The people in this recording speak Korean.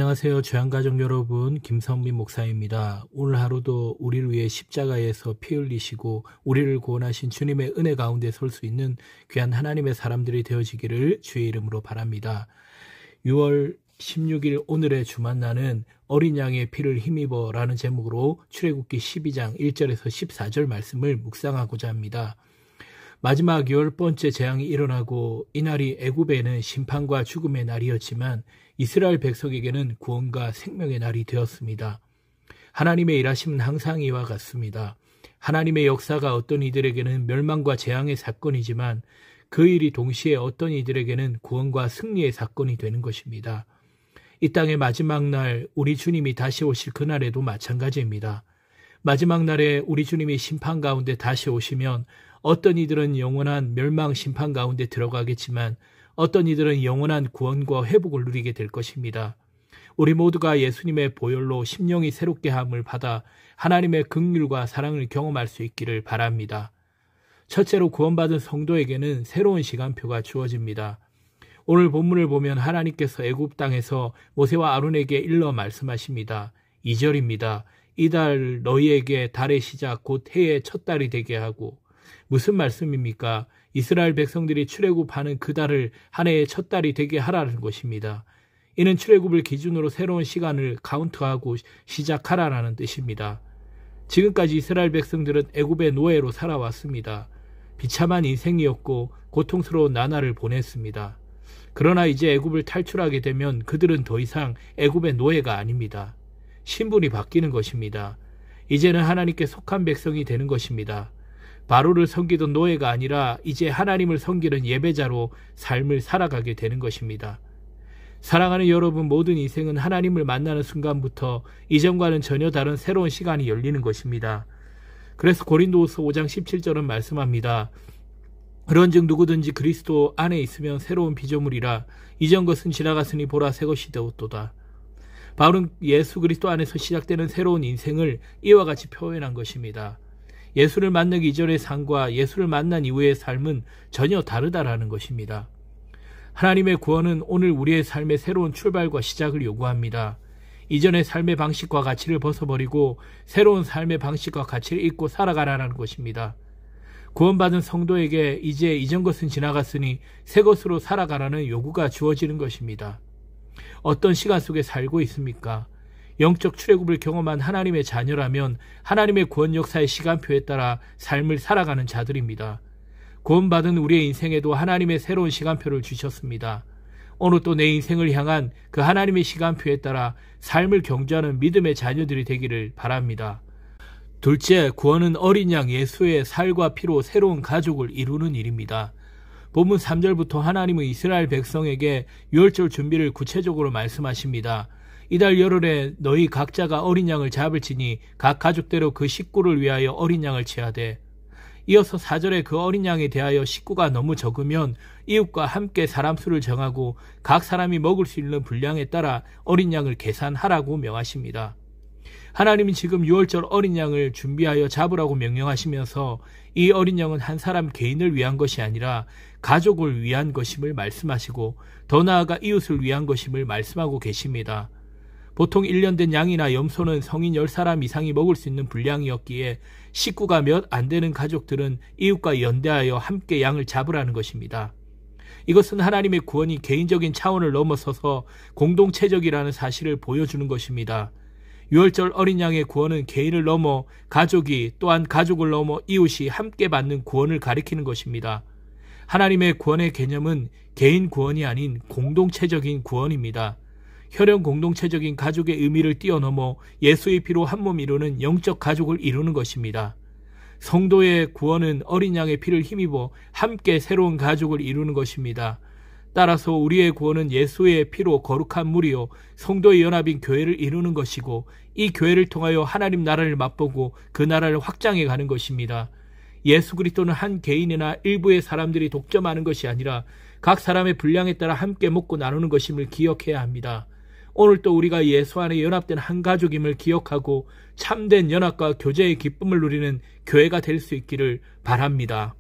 안녕하세요. 죄안가족 여러분, 김성민 목사입니다. 오늘 하루도 우리를 위해 십자가에서 피 흘리시고 우리를 구원하신 주님의 은혜 가운데 설 수 있는 귀한 하나님의 사람들이 되어지기를 주의 이름으로 바랍니다. 6월 16일 오늘의 주만나는 어린 양의 피를 힘입어 라는 제목으로 출애굽기 12장 1절에서 14절 말씀을 묵상하고자 합니다. 마지막 10번째 재앙이 일어나고 이날이 애굽에는 심판과 죽음의 날이었지만 이스라엘 백성에게는 구원과 생명의 날이 되었습니다. 하나님의 일하심은 항상 이와 같습니다. 하나님의 역사가 어떤 이들에게는 멸망과 재앙의 사건이지만 그 일이 동시에 어떤 이들에게는 구원과 승리의 사건이 되는 것입니다. 이 땅의 마지막 날 우리 주님이 다시 오실 그날에도 마찬가지입니다. 마지막 날에 우리 주님이 심판 가운데 다시 오시면 어떤 이들은 영원한 멸망 심판 가운데 들어가겠지만 어떤 이들은 영원한 구원과 회복을 누리게 될 것입니다. 우리 모두가 예수님의 보혈로 심령이 새롭게 함을 받아 하나님의 긍휼과 사랑을 경험할 수 있기를 바랍니다. 첫째로 구원받은 성도에게는 새로운 시간표가 주어집니다. 오늘 본문을 보면 하나님께서 애굽 땅에서 모세와 아론에게 일러 말씀하십니다. 2절입니다. 이달 너희에게 달의 시작 곧 해의 첫 달이 되게 하고. 무슨 말씀입니까? 이스라엘 백성들이 출애굽하는 그 달을 한 해의 첫 달이 되게 하라는 것입니다. 이는 출애굽을 기준으로 새로운 시간을 카운트하고 시작하라는 뜻입니다. 지금까지 이스라엘 백성들은 애굽의 노예로 살아왔습니다. 비참한 인생이었고 고통스러운 나날을 보냈습니다. 그러나 이제 애굽을 탈출하게 되면 그들은 더 이상 애굽의 노예가 아닙니다. 신분이 바뀌는 것입니다. 이제는 하나님께 속한 백성이 되는 것입니다. 바로를 섬기던 노예가 아니라 이제 하나님을 섬기는 예배자로 삶을 살아가게 되는 것입니다. 사랑하는 여러분, 모든 인생은 하나님을 만나는 순간부터 이전과는 전혀 다른 새로운 시간이 열리는 것입니다. 그래서 고린도후서 5장 17절은 말씀합니다. 그런즉 누구든지 그리스도 안에 있으면 새로운 피조물이라 이전 것은 지나갔으니 보라 새 것이 되었도다. 바울은 예수 그리스도 안에서 시작되는 새로운 인생을 이와 같이 표현한 것입니다. 예수를 만나기 이전의 삶과 예수를 만난 이후의 삶은 전혀 다르다라는 것입니다. 하나님의 구원은 오늘 우리의 삶의 새로운 출발과 시작을 요구합니다. 이전의 삶의 방식과 가치를 벗어버리고 새로운 삶의 방식과 가치를 잊고 살아가라는 것입니다. 구원받은 성도에게 이제 이전 것은 지나갔으니 새 것으로 살아가라는 요구가 주어지는 것입니다. 어떤 시간 속에 살고 있습니까? 영적 출애굽을 경험한 하나님의 자녀라면 하나님의 구원 역사의 시간표에 따라 삶을 살아가는 자들입니다. 구원받은 우리의 인생에도 하나님의 새로운 시간표를 주셨습니다. 오늘 또 내 인생을 향한 그 하나님의 시간표에 따라 삶을 경주하는 믿음의 자녀들이 되기를 바랍니다. 둘째, 구원은 어린 양 예수의 살과 피로 새로운 가족을 이루는 일입니다. 본문 3절부터 하나님은 이스라엘 백성에게 유월절 준비를 구체적으로 말씀하십니다. 이달 열흘에 너희 각자가 어린 양을 잡을지니 각 가족대로 그 식구를 위하여 어린 양을 취하되. 이어서 4절에 그 어린 양에 대하여 식구가 너무 적으면 이웃과 함께 사람 수를 정하고 각 사람이 먹을 수 있는 분량에 따라 어린 양을 계산하라고 명하십니다. 하나님은 지금 유월절 어린 양을 준비하여 잡으라고 명령하시면서 이 어린 양은 한 사람 개인을 위한 것이 아니라 가족을 위한 것임을 말씀하시고 더 나아가 이웃을 위한 것임을 말씀하고 계십니다. 보통 1년 된 양이나 염소는 성인 10사람 이상이 먹을 수 있는 분량이었기에 식구가 몇 안 되는 가족들은 이웃과 연대하여 함께 양을 잡으라는 것입니다. 이것은 하나님의 구원이 개인적인 차원을 넘어서서 공동체적이라는 사실을 보여주는 것입니다. 유월절 어린 양의 구원은 개인을 넘어 가족이 또한 가족을 넘어 이웃이 함께 받는 구원을 가리키는 것입니다. 하나님의 구원의 개념은 개인 구원이 아닌 공동체적인 구원입니다. 혈연 공동체적인 가족의 의미를 뛰어넘어 예수의 피로 한 몸 이루는 영적 가족을 이루는 것입니다. 성도의 구원은 어린 양의 피를 힘입어 함께 새로운 가족을 이루는 것입니다. 따라서 우리의 구원은 예수의 피로 거룩한 무리요 성도의 연합인 교회를 이루는 것이고 이 교회를 통하여 하나님 나라를 맛보고 그 나라를 확장해 가는 것입니다. 예수 그리스도는 한 개인이나 일부의 사람들이 독점하는 것이 아니라 각 사람의 분량에 따라 함께 먹고 나누는 것임을 기억해야 합니다. 오늘 또 우리가 예수 안에 연합된 한 가족임을 기억하고 참된 연합과 교제의 기쁨을 누리는 교회가 될 수 있기를 바랍니다.